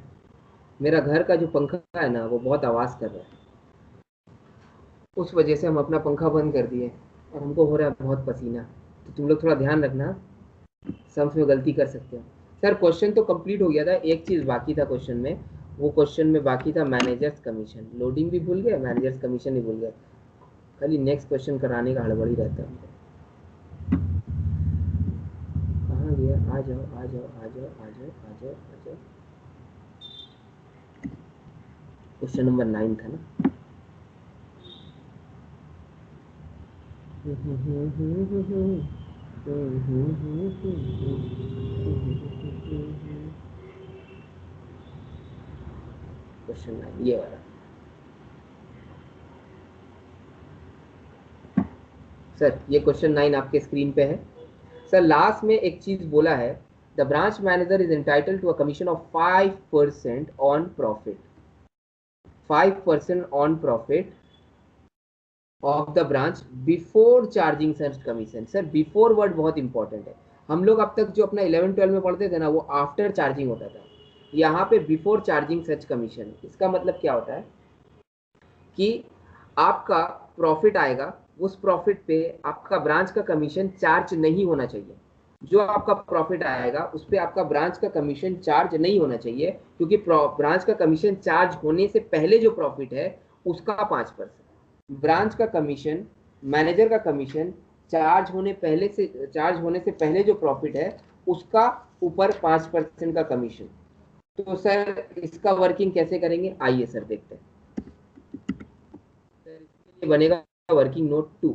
मेरा घर का जो पंखा है ना वो बहुत आवाज कर रहा है, उस वजह से हम अपना पंखा बंद कर दिए और हमको हो रहा है बहुत पसीना। तो तुम लोग थोड़ा ध्यान रखना, सम्स में गलती कर सकते हो। सर क्वेश्चन तो कंप्लीट हो गया था, एक चीज बाकी था क्वेश्चन में। वो क्वेश्चन में बाकी था मैनेजर्स कमीशन। लोडिंग भी भूल गए, मैनेजर्स कमीशन भी भूल गए। खाली नेक्स्ट क्वेश्चन कराने का हड़बड़ी रहता है। कहाँ गया? आ जाओ आ जाओ आ जाओ आ जाओ आ जाओ आ जाओ। क्वेश्चन नंबर 9 था ना। क्वेश्चन 9 ये वाला। सर ये क्वेश्चन 9 आपके स्क्रीन पे है। सर लास्ट में एक चीज बोला है, the branch manager is entitled to a commission of 5% on profit, 5% on profit of the branch before charging such commission. Sir before word बहुत इंपॉर्टेंट है। हम लोग अब तक जो अपना 11-12 में पढ़ते थे ना, वो आफ्टर चार्जिंग होता था। यहाँ पे बिफोर चार्जिंग सच कमीशन, इसका मतलब क्या होता है कि आपका प्रॉफिट आएगा, उस प्रॉफिट पे आपका ब्रांच का कमीशन चार्ज नहीं होना चाहिए। जो आपका प्रॉफिट आएगा उस पे आपका ब्रांच का कमीशन चार्ज नहीं होना चाहिए, क्योंकि ब्रांच का कमीशन चार्ज होने से पहले जो प्रॉफिट है उसका 5%। ब्रांच का कमीशन, मैनेजर का कमीशन चार्ज होने से पहले जो प्रॉफिट है उसका ऊपर 5% का कमीशन। तो सर इसका वर्किंग कैसे करेंगे, आइए सर देखते हैं। इसके लिए बनेगा working note 2।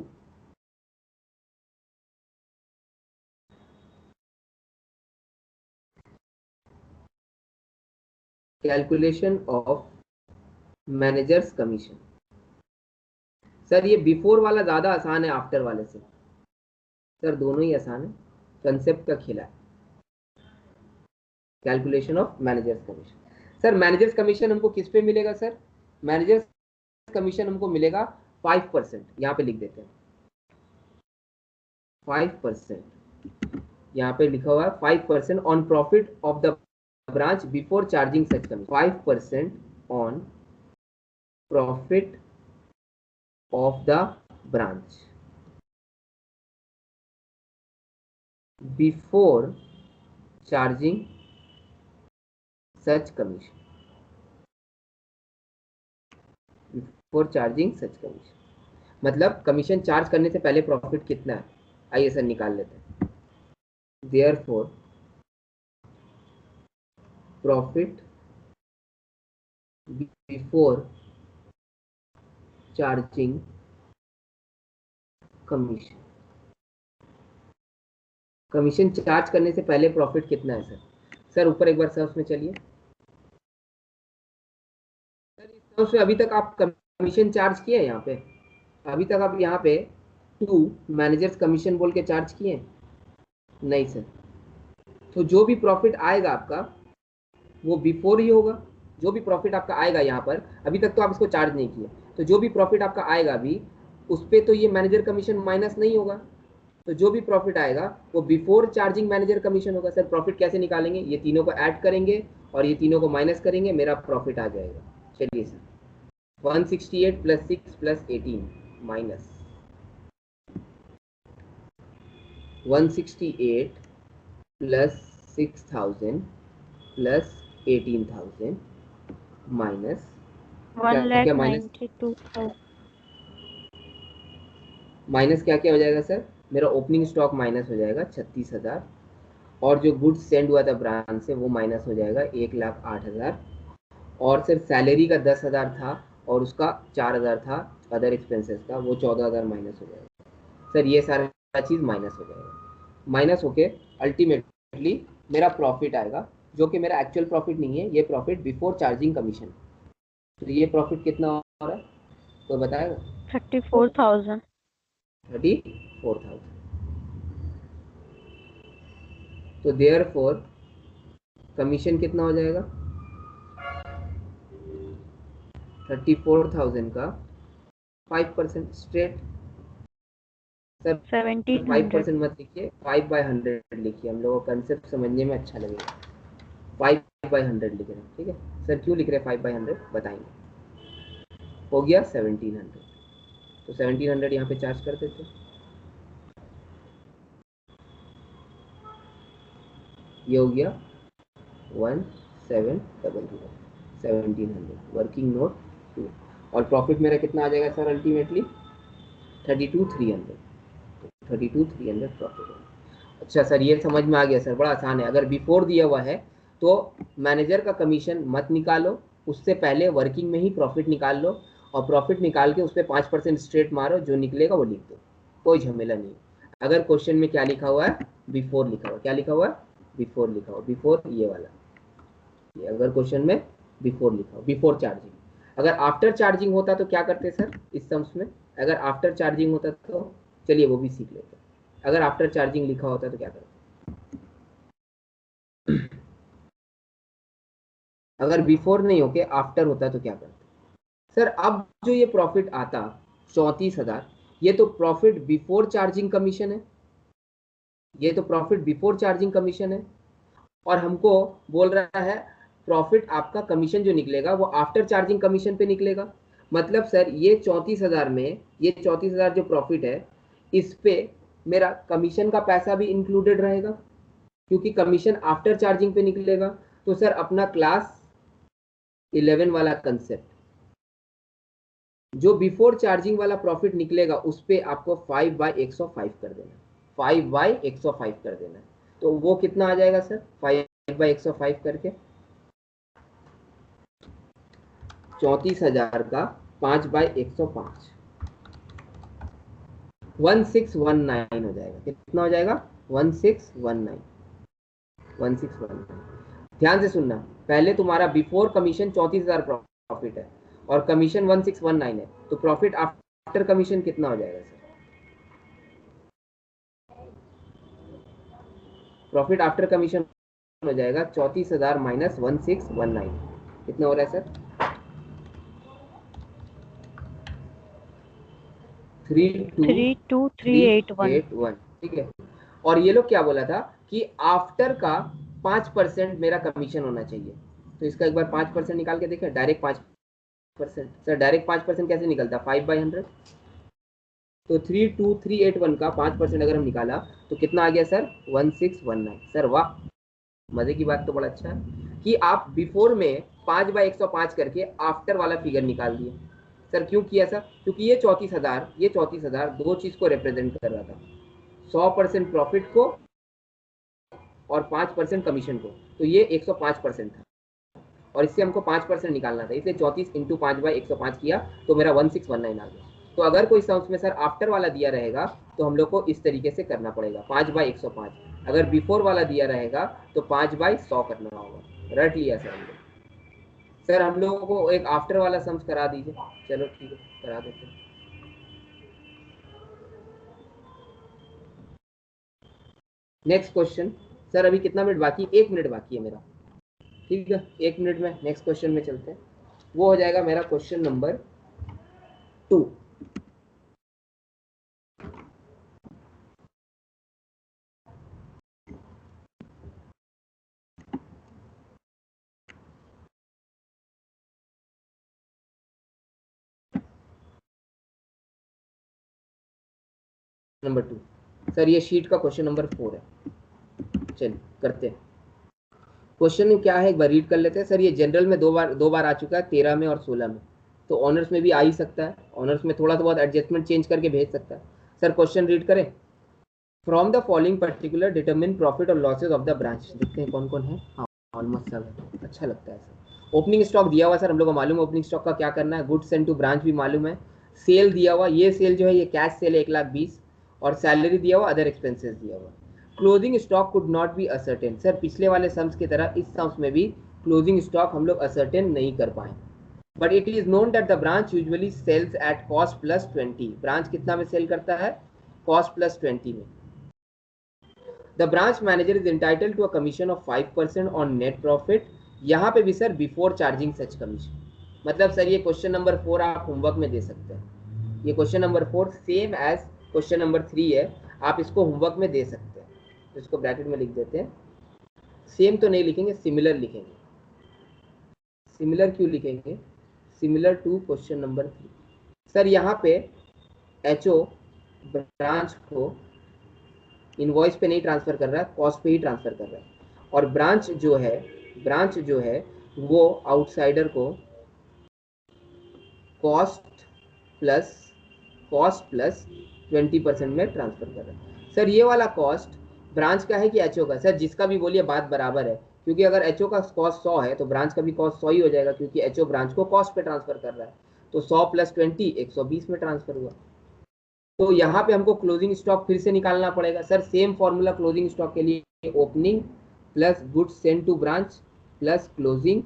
Calculation of managers commission. Sir ये बिफोर वाला ज्यादा आसान है आफ्टर वाले से। सर दोनों ही आसान है, कंसेप्ट का खेला है। Calculation of managers commission. Sir managers commission हमको किस पे मिलेगा सर? मैनेजर्स कमीशन हमको मिलेगा 5%, यहाँ पे लिख देते हैं 5%। यहाँ पे लिखा हुआ है 5% on profit of the branch before charging such commission. 5% on profit of the branch before charging such commission, before charging such commission मतलब कमीशन चार्ज करने से पहले प्रॉफिट कितना है, आइए सर निकाल लेते हैं। Therefore profit before charging commission, commission charge करने से पहले प्रॉफिट कितना है सर? सर ऊपर एक बार सर उसमें चलिए। सर इस तरह से अभी तक आप कमीशन चार्ज किए हैं यहाँ पे? अभी तक आप यहाँ पे 2 मैनेजर्स कमीशन बोल के चार्ज किए हैं? नहीं सर। तो जो भी प्रॉफिट आएगा आपका वो बिफोर ही होगा। जो भी प्रॉफिट आपका आएगा यहाँ पर, अभी तक तो आप इसको चार्ज नहीं किए, तो जो भी प्रॉफिट आपका आएगा अभी उस पर तो ये मैनेजर कमीशन माइनस नहीं होगा। तो जो भी प्रॉफिट आएगा वो बिफोर चार्जिंग मैनेजर कमीशन होगा। सर प्रॉफिट कैसे निकालेंगे? ये तीनों को ऐड करेंगे और ये तीनों को माइनस करेंगे, मेरा प्रॉफिट आ जाएगा। चलिए सर 168 + 6 + 18 माइनस 168 + 6000 + 18,000 माइनस क्या माइनस 1,92,000। माइनस क्या क्या हो जाएगा सर? मेरा ओपनिंग स्टॉक माइनस हो जाएगा 36,000, और जो गुड्स सेंड हुआ था ब्रांच से वो माइनस हो जाएगा 1,08,000, और सिर्फ सैलरी का 10,000 था और उसका 4,000 था अदर एक्सपेंसेस का, वो 14,000 माइनस हो जाएगा। सर ये सारा चीज़ माइनस हो जाएगा। माइनस होके अल्टीमेटली मेरा प्रॉफिट आएगा, जो कि मेरा एक्चुअल प्रॉफिट नहीं है, ये प्रॉफिट बिफोर चार्जिंग कमीशन। तो ये प्रॉफिट कितना हो रहा है तो बताएगा? 34,000। 34,000। तो देयरफॉर कमीशन कितना हो जाएगा? 34,000 का 5% स्ट्रेट। सर 1,700। 5% मत लिखिए, 5/100 लिखिए, हम लोगों को कंसेप्ट समझने में अच्छा लगेगा। 5/100 लिख रहे हैं, ठीक है सर? क्यों लिख रहे हैं 5/100 बताएंगे। हो गया 1,700, तो 1,700 यहाँ पे चार्ज कर देते। ये हो गया 1,700 1,700 वर्किंग नोट 2। और प्रॉफिट मेरा कितना आ जाएगा सर अल्टीमेटली? 32,300 प्रॉफिट। अच्छा सर ये समझ में आ गया सर, बड़ा आसान है। अगर बिफोर दिया हुआ है तो मैनेजर का कमीशन मत निकालो, उससे पहले वर्किंग में ही प्रॉफिट निकाल लो, और प्रॉफिट निकाल के उस पर 5% स्ट्रेट मारो, जो निकलेगा वो लिख दो, कोई झमेला नहीं। अगर क्वेश्चन में क्या लिखा हुआ है, बिफोर लिखा हुआ, क्या लिखा हुआ है, बिफोर लिखा हुआ, बिफोर ये वाला, ये अगर क्वेश्चन में बिफोर लिखा हुआ, बिफोर चार्जिंग। अगर आफ्टर चार्जिंग होता तो क्या करते सर इस सम्स में, अगर आफ्टर चार्जिंग होता तो चलिए वो भी सीख लेते। अगर आफ्टर चार्जिंग लिखा होता तो क्या करते, अगर बिफोर नहीं होके आफ्टर होता तो क्या करते सर। अब जो ये प्रॉफिट आता 34,000, ये तो प्रॉफिट बिफोर चार्जिंग कमीशन है, ये तो प्रॉफिट बिफोर चार्जिंग कमीशन है, और हमको बोल रहा है प्रॉफिट आपका कमीशन जो निकलेगा वो आफ्टर चार्जिंग कमीशन पे निकलेगा। मतलब सर ये 34,000 में, ये 34,000 जो प्रॉफिट है इस पे मेरा कमीशन का पैसा भी इंक्लूडेड रहेगा, क्योंकि कमीशन आफ्टर चार्जिंग पे निकलेगा। तो सर अपना क्लास 11 वाला कंसेप्ट, जो बिफोर चार्जिंग वाला प्रॉफिट निकलेगा उस पे आपको 5/105 कर देना, 5/105 कर देना। तो वो कितना आ जाएगा सर, 5/105 करके 34,000 का 5/105, 1619 हो जाएगा। कितना हो जाएगा, 1619, 1619। ध्यान से सुनना, पहले तुम्हारा बिफोर कमीशन 34,000 प्रॉफिट है और कमीशन 1619 है, तो प्रॉफिट आफ्टर कमीशन कितना हो जाएगा सर, प्रॉफिट आफ्टर कमीशन हो जाएगा 34,000 माइनस 1619, कितना हो रहा है सर, 32,381, ठीक है। और ये लोग क्या बोला था कि आफ्टर का 5% मेरा कमीशन होना चाहिए, तो इसका एक बार 5% निकाल के देखें, डायरेक्ट 5%। सर डायरेक्ट 5% कैसे निकलता, 5/100, तो 32,381 का 5% अगर हम निकाला तो कितना आ गया सर, 1619। सर वाह, मजे की बात तो बड़ा अच्छा है कि आप बिफोर में 5/105 करके आफ्टर वाला फिगर निकाल दिए। सर क्यों किया सर, क्योंकि ये 34,000 दो चीज को रिप्रेजेंट कर रहा था, 100% प्रॉफिट को और 5% कमीशन को, तो ये 105% था और इससे हमको 5% निकालना था, इसलिए 34 इंटू 5/105 किया तो मेरा 1619 आ गया। तो अगर कोई सम्स में सर आफ्टर वाला दिया रहेगा तो हम लोग को इस तरीके से करना पड़ेगा, 5/105। अगर बिफोर वाला दिया रहेगा तो 5/100 करना होगा। रट लिया सर हम लोग। सर हम लोगों को एक आफ्टर वाला सम्स करा दीजिए। चलो ठीक है, करा देते हैं। Next question. सर अभी कितना मिनट बाकी, 1 मिनट बाकी है मेरा, ठीक है। 1 मिनट में नेक्स्ट क्वेश्चन में चलते हैं। वो हो जाएगा मेरा क्वेश्चन नंबर 2। नंबर 2 सर, ये शीट का क्वेश्चन नंबर 4 है। चलिए करते हैं। क्वेश्चन क्या है एक बार रीड कर लेते हैं। सर ये जनरल में दो बार आ चुका है, 13 में और 16 में, तो ऑनर्स में भी आ ही सकता है। ऑनर्स में थोड़ा तो बहुत एडजस्टमेंट चेंज करके भेज सकता है। सर क्वेश्चन रीड करें। From the following particular determine profit और लॉसेज ऑफ द ब्रांच। देखते हैं कौन कौन है। हाँ ऑलमोस्ट सब अच्छा लगता है सर। ओपनिंग स्टॉक दिया हुआ सर, हम लोग को मालूम है ओपनिंग स्टॉक का क्या करना है। गुड्स सेंड टू ब्रांच भी मालूम है। सेल दिया हुआ, ये सेल जो है ये कैश सेल है 1,20,000, और सैलरी दिया हुआ, अदर एक्सपेंसेस दिया हुआ। Closing stock could not B ascertain. Sir पिछले वाले सम्स की तरह इस सम्स में भी क्लोजिंग स्टॉक हम लोग असर्टेन नहीं कर पाए। But it is known that the branch usually sells at cost plus 20। Branch कितना में सेल करता है, कॉस्ट प्लस 20 में। The branch manager is entitled to a commission of 5% on net profit. यहाँ पे भी sir before charging such commission. मतलब sir ये क्वेश्चन नंबर 4 आप होमवर्क में दे सकते हैं। ये question number 4 same as question number 3 है, आप इसको होमवर्क में दे सकते हैं। इसको ब्रैकेट में लिख देते हैं। सेम तो नहीं लिखेंगे, सिमिलर लिखेंगे। सिमिलर क्यों लिखेंगे, similar to question number 3। Sir यहाँ पे एचओ ब्रांच को इनवॉइस पे नहीं ट्रांसफर कर रहा है, कॉस्ट पे ही ट्रांसफर कर रहा है। और ब्रांच जो है वो आउटसाइडर को कॉस्ट कॉस्ट प्लस 20% में ट्रांसफर कर रहा है। सर ये वाला कॉस्ट ब्रांच का है कि एचओ का? सर जिसका भी बोलिए बात बराबर है, क्योंकि अगर एचओ का कॉस्ट 100 है तो ब्रांच का भी कॉस्ट 100 ही हो जाएगा, क्योंकि एचओ ब्रांच को कॉस्ट पे ट्रांसफर कर रहा है। तो 100 + 20 120 में ट्रांसफर हुआ। तो यहाँ पे हमको क्लोजिंग स्टॉक फिर से निकालना पड़ेगा। Sir same formula closing stock के लिए, opening plus goods send to branch plus closing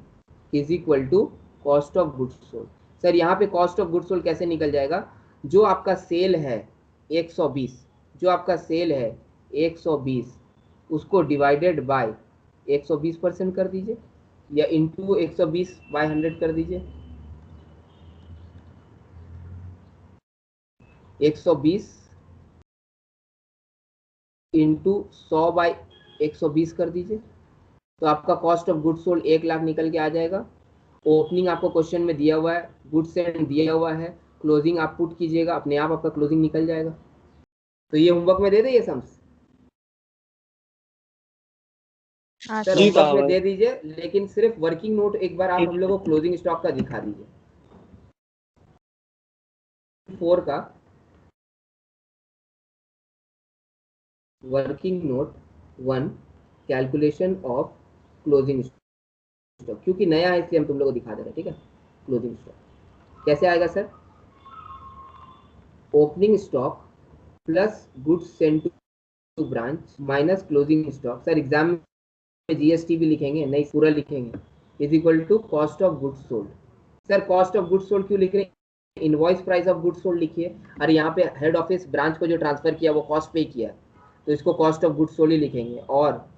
is equal to cost of goods sold. Sir यहाँ पे कॉस्ट ऑफ गुड्स सोल्ड कैसे निकल जाएगा? जो आपका सेल है 120, जो आपका सेल है 120, उसको डिवाइडेड बाय 120% कर दीजिए, या इंटू 120/100 कर दीजिए। 120 इंटू 100/120 कर दीजिए, तो आपका cost of goods sold 1 lakh निकल के आ जाएगा। ओपनिंग आपको क्वेश्चन में दिया हुआ है, गुड्स सेंड दिया हुआ है, क्लोजिंग आप पुट कीजिएगा, अपने आप आपका क्लोजिंग निकल जाएगा। तो ये होमवर्क में दे दे ये सम्स। सर जी होमवर्क में भाई। दे दीजिए, लेकिन सिर्फ वर्किंग नोट एक बार आप हम लोग को क्लोजिंग स्टॉक का दिखा दीजिए। 4 का working note 1 calculation of closing stock, क्योंकि नया है इसलिए हम तुम लोग को दिखा दे रहे हैं, ठीक है। क्लोजिंग स्टॉक कैसे आएगा sir? Opening stock plus goods send to branch minus closing stock. Sir exam में जीएसटी भी लिखेंगे, नहीं पूरा लिखेंगे, is equal to cost of goods sold. Sir cost of goods sold क्यों लिख रहे हैं? Invoice price of goods sold लिखिए। अरे यहाँ पे हेड ऑफिस ब्रांच को जो ट्रांसफर किया वो कॉस्ट पे किया, तो इसको कॉस्ट ऑफ गुड्स सोल्ड ही लिखेंगे। और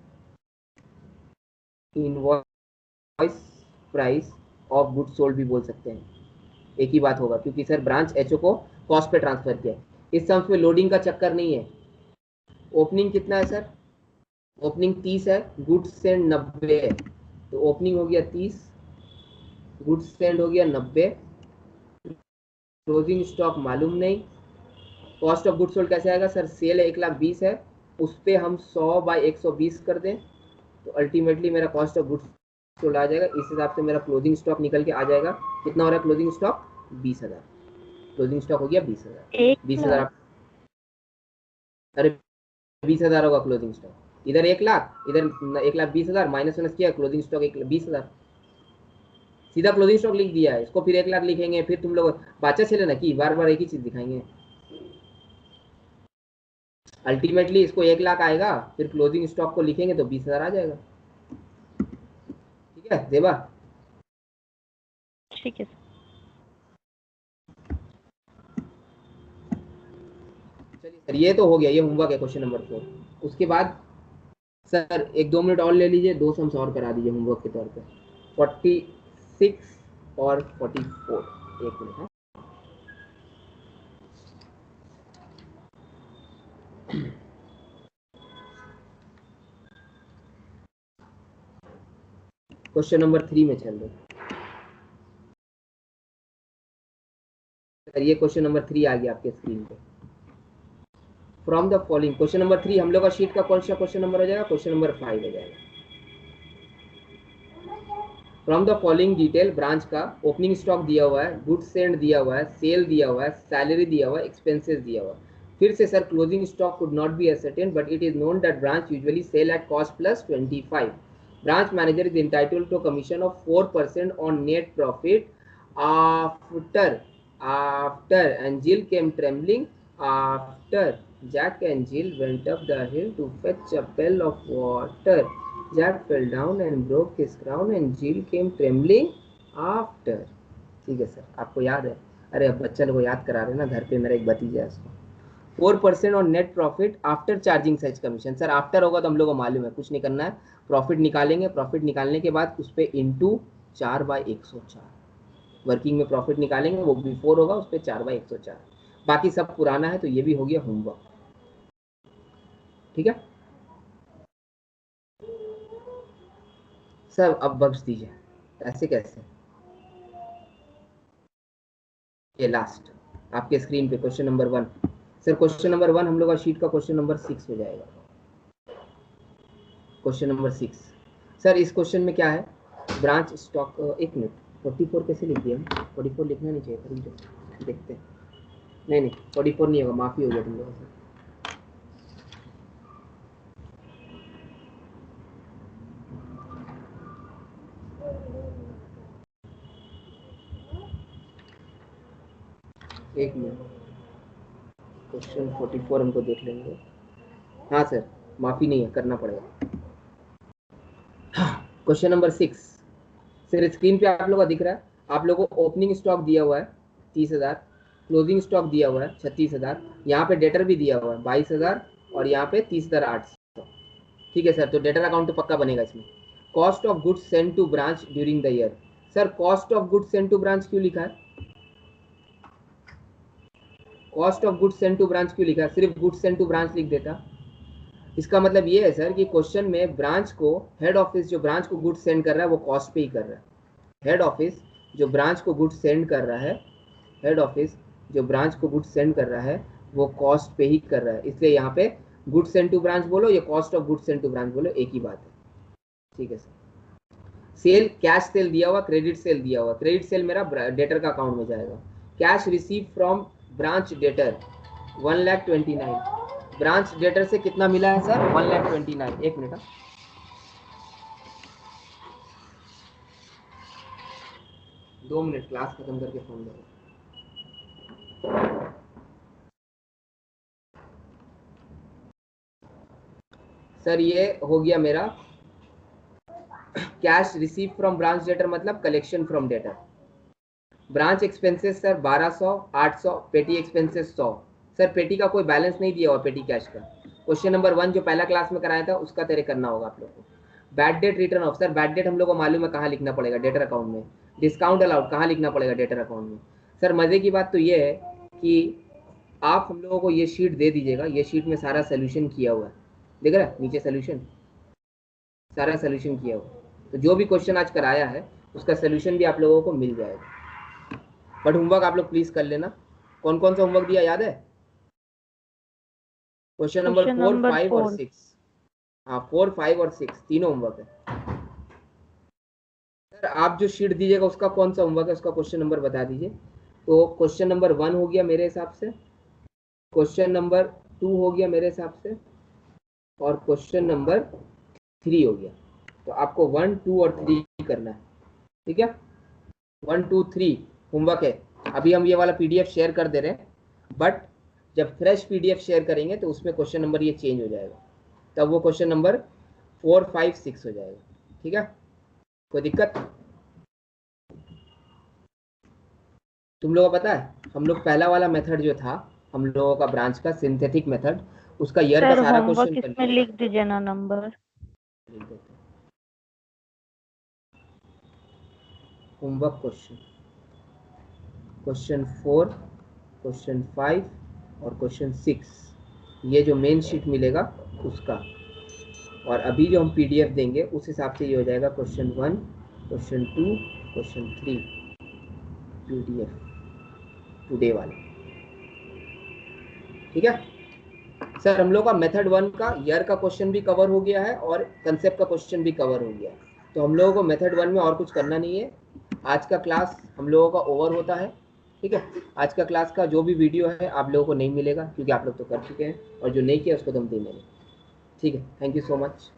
invoice price of goods sold भी बोल सकते हैं, एक ही बात होगा, क्योंकि सर ब्रांच एचओ को कॉस्ट पे ट्रांसफर किया। इस सम्स में लोडिंग का चक्कर नहीं है। ओपनिंग कितना है सर? ओपनिंग 30 है, गुड्स सेंड 90 है, तो ओपनिंग हो गया 30, गुड्स सेंड हो गया 90, क्लोजिंग स्टॉक मालूम नहीं। कॉस्ट ऑफ गुड्स सोल्ड कैसे आएगा सर? सेल 1,20,000 है, उस पर हम 100/120 कर दें, तो अल्टीमेटली मेरा कॉस्ट ऑफ गुड्स सोल्ड आ जाएगा। इस हिसाब से मेरा क्लोजिंग स्टॉक निकल के आ जाएगा। कितना हो रहा है क्लोजिंग स्टॉक? 20,000। क्लोजिंग स्टॉक हो गया 20,000। 20,000 अरे 20,000 होगा क्लोजिंग स्टॉक। इधर 1 लाख, इधर 1,20,000, माइनस किया, क्लोजिंग स्टॉक 20,000। सीधा क्लोजिंग स्टॉक लिख दिया है। इसको फिर 1 लाख लिखेंगे, फिर तुम लोग बाचा चले ना कि बार बार एक ही चीज दिखाएंगे। अल्टीमेटली इसको 1 लाख आएगा, फिर क्लोजिंग स्टॉक को लिखेंगे तो 20,000 आ जाएगा। ठीक है देवा? ठीक है चलिए सर, ये तो हो गया, ये होमवर्क है क्वेश्चन नंबर 4। उसके बाद सर 1-2 मिनट और ले लीजिए, 2 सम्स और करा दीजिए होमवर्क के तौर पे। 46 और 44, 1 मिनट। क्वेश्चन नंबर 3 में चल रहे। ये क्वेश्चन नंबर 3 आ गया आपके स्क्रीन पे। From the following, question number 3 हम लोग का शीट का कौन सा क्वेश्चन नंबर हो जाएगा? क्वेश्चन नंबर 5 हो जाएगा। From the following detail, branch का ओपनिंग स्टॉक दिया हुआ है, गुड्स सेंड दिया हुआ है, सेल दिया हुआ है, सैलरी दिया हुआ है, एक्सपेंसेस दिया हुआ है। फिर से sir closing stock could not be ascertained, but it is known that branch usually sale at cost plus 25. Branch manager is entitled to a commission of 4% on net profit after and Jill came trembling after Jack and Jill went up the hill to fetch a pail of water. Jack fell down and broke his crown and Jill came trembling after. ठीक है sir, आपको याद है? अरे अब बच्चा लोग को याद करा रहे ना, घर पे मेरा एक भतीजा है उसको। 4% on net profit after charging such commission. Sir after होगा तो हम लोग को मालूम है, कुछ नहीं करना है, प्रॉफिट निकालेंगे, प्रॉफिट निकालने के बाद उस पर इंटू 4/104, वर्किंग में प्रॉफिट निकालेंगे, वो बिफोर होगा, उस पर 4/104। बाकी सब पुराना है, तो ये भी हो गया होमवर्क। ठीक है सर, अब बख्श दीजिए, ऐसे कैसे? ये लास्ट आपके स्क्रीन पे question number 1। Sir question number 1 हम लोग का शीट का क्वेश्चन नंबर 6 हो जाएगा। क्वेश्चन नंबर 6 सर, इस क्वेश्चन में क्या है? ब्रांच स्टॉक, 1 मिनट, 44 कैसे लिख दिया? 44 लिखना नहीं चाहिए था, देखते हैं। नहीं नहीं 44 नहीं होगा, माफी हो गया तुम लोगों से। एक मिनट, क्वेश्चन 44 हमको देख लेंगे। हाँ सर, माफी नहीं है, करना पड़ेगा। क्वेश्चन नंबर 6 सर, स्क्रीन पे आप लोगों का दिख रहा है। आप लोगों को ओपनिंग स्टॉक दिया हुआ है 30,000, क्लोजिंग स्टॉक दिया हुआ है 36,000, यहाँ पे डेटर भी दिया हुआ है 22,000 और यहाँ पे 30,800। ठीक है सर, तो डेटर अकाउंट तो पक्का बनेगा इसमें। Cost of goods send to branch during the year. Sir cost of goods send to branch क्यों लिखा है? Cost of goods send to branch क्यों लिखा है? सिर्फ गुड्स सेंड टू ब्रांच लिख देता। इसका मतलब ये है सर कि क्वेश्चन में ब्रांच को, हेड ऑफिस जो ब्रांच को गुड्स सेंड कर रहा है वो कॉस्ट पे ही कर रहा है। हेड ऑफिस जो ब्रांच को गुड्स सेंड कर रहा है, हेड ऑफिस जो ब्रांच को गुड्स सेंड कर रहा है वो कॉस्ट पे ही कर रहा है। इसलिए यहाँ पे गुड्स सेंड टू ब्रांच बोलो या cost of goods send to branch बोलो, एक ही बात है। ठीक है सर। सेल, कैश सेल दिया हुआ, क्रेडिट सेल दिया हुआ। क्रेडिट सेल मेरा डेटर का अकाउंट में जाएगा। Cash receive from branch debtor 1,29,000। Branch debtor से कितना मिला है सर? 1,29,000। एक मिनट, 2 मिनट, क्लास खत्म करके फोन करो। सर ये हो गया मेरा cash receive from branch debtor, मतलब collection from debtor. Branch expenses sir 1200, 800, पेटी एक्सपेंसेस 100। सर पेटी का कोई बैलेंस नहीं दिया हुआ, पेटी कैश का। क्वेश्चन नंबर 1 जो पहला क्लास में कराया था उसका तेरे करना होगा आप लोग को। Bad debt return of, sir bad debt हम लोग को मालूम है कहाँ लिखना पड़ेगा, डेटर अकाउंट में। डिस्काउंट अलाउड कहाँ लिखना पड़ेगा, डेटर अकाउंट में। सर मजे की बात तो ये है कि आप हम लोगों को ये शीट दे दीजिएगा, ये शीट में सारा सोल्यूशन किया हुआ है, देख रहा है नीचे सोल्यूशन, सारा सोल्यूशन किया हुआ है। तो जो भी क्वेश्चन आज कराया है उसका सोल्यूशन भी आप लोगों को मिल जाएगा। बट होमवर्क आप लोग प्लीज कर लेना। कौन कौन सा होमवर्क दिया याद है? क्वेश्चन नंबर 4, 5 और 6। हाँ 4, 5 और 6 तीनों होमवर्क है। सर आप जो शीट दीजिएगा उसका कौन सा होमवर्क है, उसका क्वेश्चन नंबर बता दीजिए। तो क्वेश्चन नंबर 1 हो गया मेरे हिसाब से, क्वेश्चन नंबर 2 हो गया मेरे हिसाब से, और क्वेश्चन नंबर 3 हो गया। तो आपको 1, 2 और 3 करना है। ठीक है, 1, 2, 3 होमवर्क है। अभी हम ये वाला पीडीएफ शेयर कर दे रहे हैं, बट जब फ्रेश पीडीएफ शेयर करेंगे तो उसमें क्वेश्चन नंबर ये चेंज हो जाएगा, तब वो क्वेश्चन नंबर 4, 5, 6 हो जाएगा। ठीक है, कोई दिक्कत? तुम लोगों को पता है हम लोग पहला वाला मेथड जो था हम लोगों का ब्रांच का सिंथेटिक मेथड, उसका ईयर का सारा क्वेश्चन इसमें लिख दीजिए ना number. Homework question, question 4, question 5 और क्वेश्चन 6, ये जो मेन शीट मिलेगा उसका। और अभी जो हम पीडीएफ देंगे उस हिसाब से ये हो जाएगा question 1, question 2, question 3 PDF today वाला। ठीक है सर, हम लोग का मेथड 1 का ईयर का क्वेश्चन भी कवर हो गया है और कंसेप्ट का क्वेश्चन भी कवर हो गया है। तो हम लोगों को मेथड 1 में और कुछ करना नहीं है। आज का क्लास हम लोगों का ओवर होता है। ठीक है, आज का क्लास का जो भी वीडियो है आप लोगों को नहीं मिलेगा क्योंकि आप लोग तो कर चुके हैं, और जो नहीं किया उसको तो हम दे देंगे। ठीक है, थैंक यू सो मच।